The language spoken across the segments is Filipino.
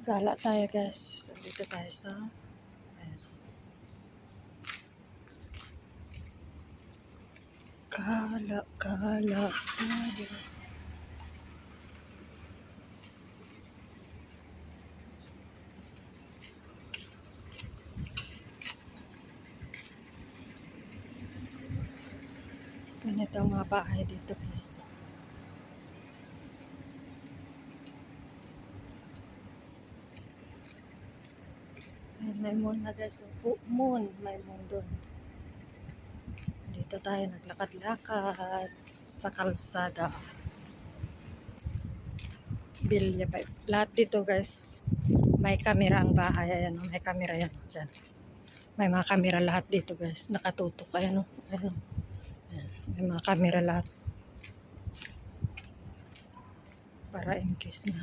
Gala tayo guys. Dito tayo sa ayan. Gala, gala, gala. Ganito ang mga bahay dito guys. Ayan, may moon na guys. Moon, may moon doon. Dito tayo naglakad-lakad sa kalsada. Bilya pa. Lahat dito guys, may camera ang bahay. Ayan, may camera yan dyan. May mga camera lahat dito guys. Nakatutok. Ayan o. Ayan. Ayan. May mga camera lahat. Para in case na.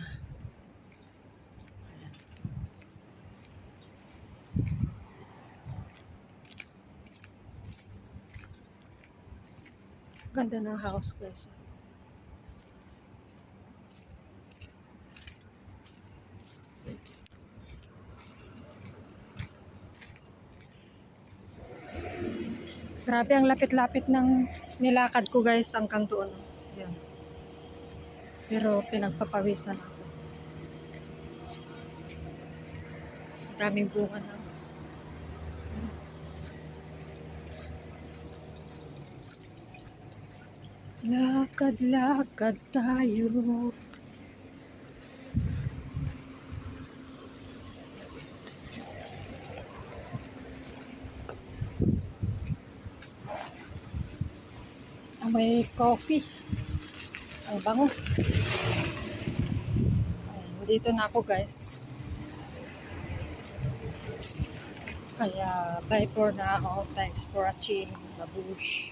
Ayan. Ganda ng house guys. Grabe ang lapit-lapit ng nilakad ko guys hanggang doon. Ayan. Pero pinagpapawisan ako. Daming bunga na. Lakad-lakad tayo. May coffee. Ang bango. Dito na ako guys. Kaya bye for now. Thanks for watching. Babush.